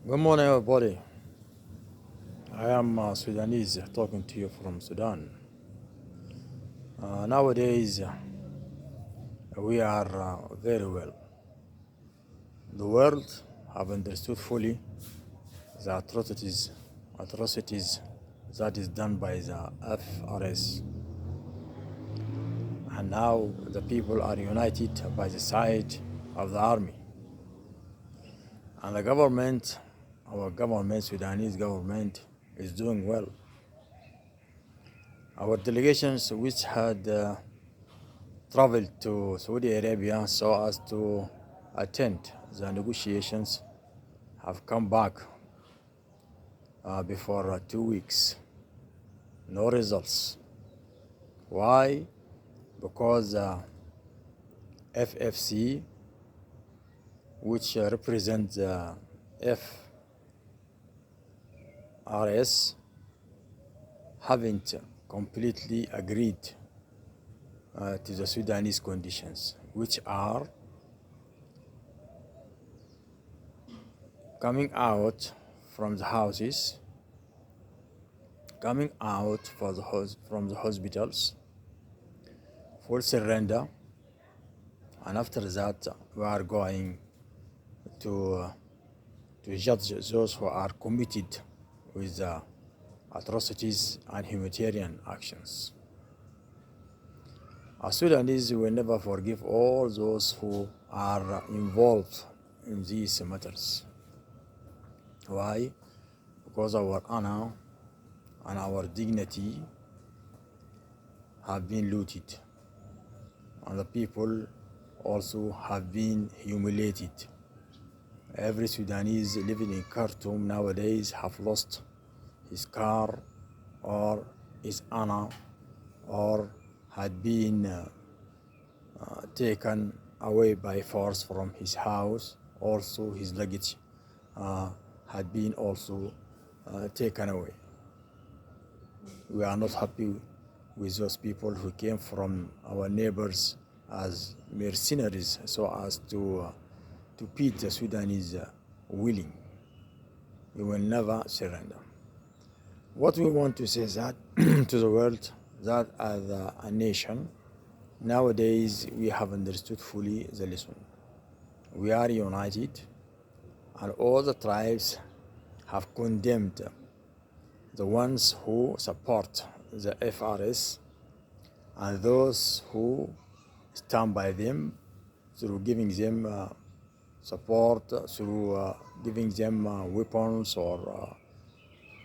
Good morning, everybody. I am Sudanese talking to you from Sudan. Nowadays, we are very well. The world have understood fully the atrocities that is done by the FRS, and now the people are united by the side of the army and the government. Our government, Sudanese government, is doing well. Our delegations, which had traveled to Saudi Arabia so as to attend the negotiations, have come back before 2 weeks. No results. Why? Because FFC, which represents the FRS, haven't completely agreed to the Sudanese conditions, which are coming out from the houses, coming out from the hospitals, full surrender, and after that we are going to judge those who are committed with atrocities and humanitarian actions. As Sudanese, we never forgive all those who are involved in these matters. Why? Because our honor and our dignity have been looted, and the people also have been humiliated. Every Sudanese living in Khartoum nowadays have lost his car or his honor, or had been taken away by force from his house. Also his luggage had been also taken away. We are not happy with those people who came from our neighbors as mercenaries so as to beat the Sudanese willing. We will never surrender. What we want to say is that to the world, that as a nation, nowadays we have understood fully the lesson. We are united, and all the tribes have condemned the ones who support the FRS and those who stand by them through giving them support, through giving them weapons or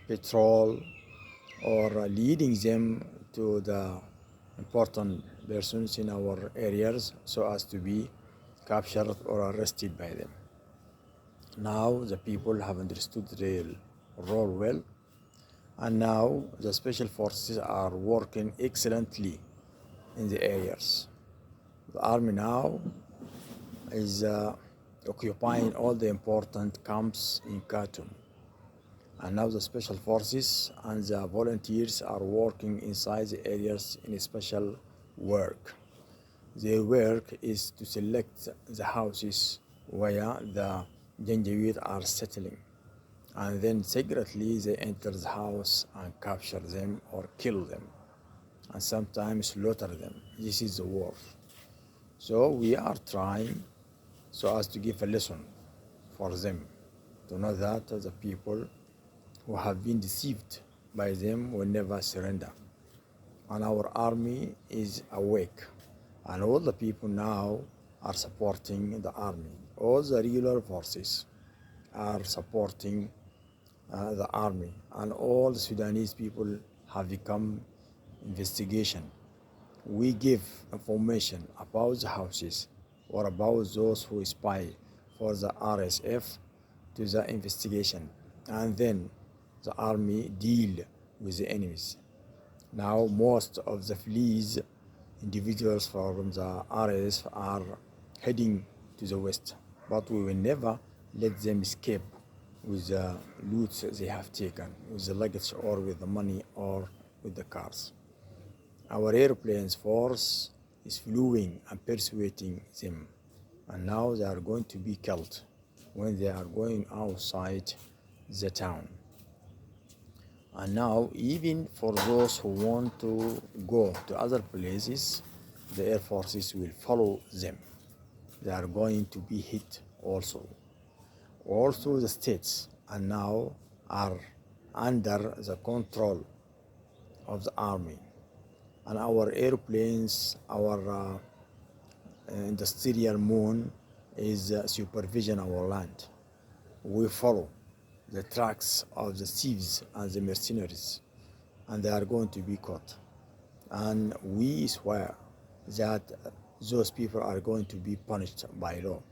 petrol, or leading them to the important persons in our areas so as to be captured or arrested by them. Now the people have understood their role well, and now the special forces are working excellently in the areas. The army now is occupying all the important camps in Khartoum, and now the special forces and the volunteers are working inside the areas in a special work. Their work is to select the houses where the Janjaweed are settling, and then secretly they enter the house and capture them or kill them, and sometimes slaughter them. This is the war. So we are trying so as to give a lesson for them, to know that the people who have been deceived by them will never surrender. And our army is awake, and all the people now are supporting the army. All the regular forces are supporting the army, and all the Sudanese people have become investigation. We give information about the houses or about those who spy for the RSF to the investigation, and then the army deal with the enemies. Now most of the flees individuals from the RSF are heading to the west, but we will never let them escape with the loot they have taken, with the luggage or with the money or with the cars. Our airplanes force is fleeing and persuading them, and now they are going to be killed when they are going outside the town. And now, even for those who want to go to other places, the air forces will follow them. They are going to be hit also. Also, the states and now are under the control of the army, and our airplanes, our industrial moon is supervision our land. We follow the tracks of the thieves and the mercenaries, and they are going to be caught. And we swear that those people are going to be punished by law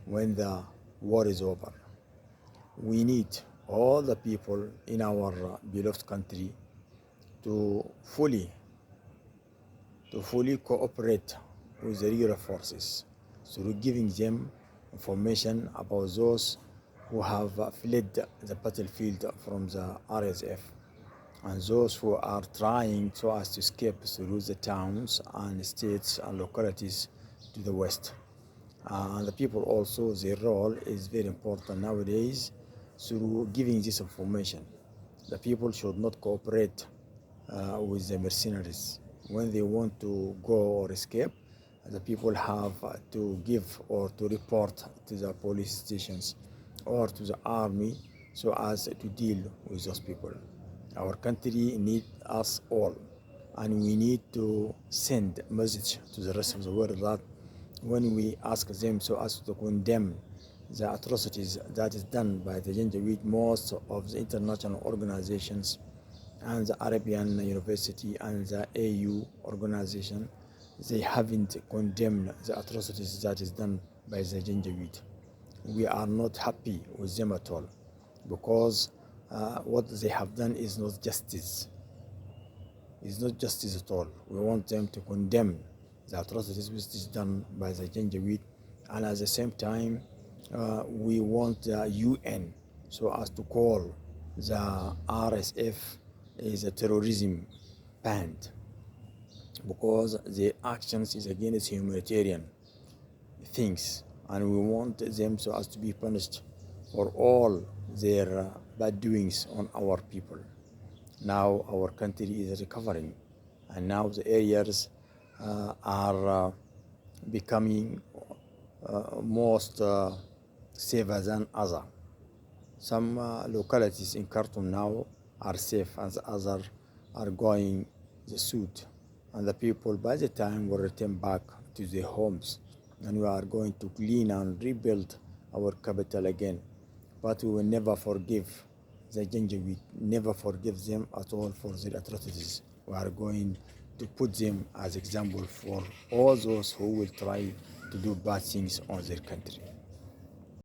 when the war is over. We need all the people in our beloved country to fully cooperate with the regular forces through giving them information about those who have fled the battlefield from the RSF and those who are trying so as to escape through the towns and states and localities to the west. And the people also, their role is very important nowadays through giving this information. The people should not cooperate with the mercenaries. When they want to go or escape, the people have to give or to report to the police stations or to the army so as to deal with those people. Our country needs us all, and we need to send a message to the rest of the world that when we ask them so as to condemn the atrocities that is done by the Janjaweed, most of the international organizations and the Arabian University and the AU organization, they haven't condemned the atrocities that is done by the Janjaweed. We are not happy with them at all, because what they have done is not justice. It's not justice at all. We want them to condemn the atrocities which is done by the Janjaweed, and at the same time we want the UN so as to call the RSF is a terrorism band, because their actions is against humanitarian things, and we want them so as to be punished for all their bad doings on our people. Now our country is recovering, and now the areas are becoming most safer than other. Some localities in Khartoum now are safe, and the others are going the suit, and the people by the time will return back to their homes, and we are going to clean and rebuild our capital again. But we will never forgive the Janjaweed, never forgive them at all for their atrocities. We are going to put them as example for all those who will try to do bad things on their country.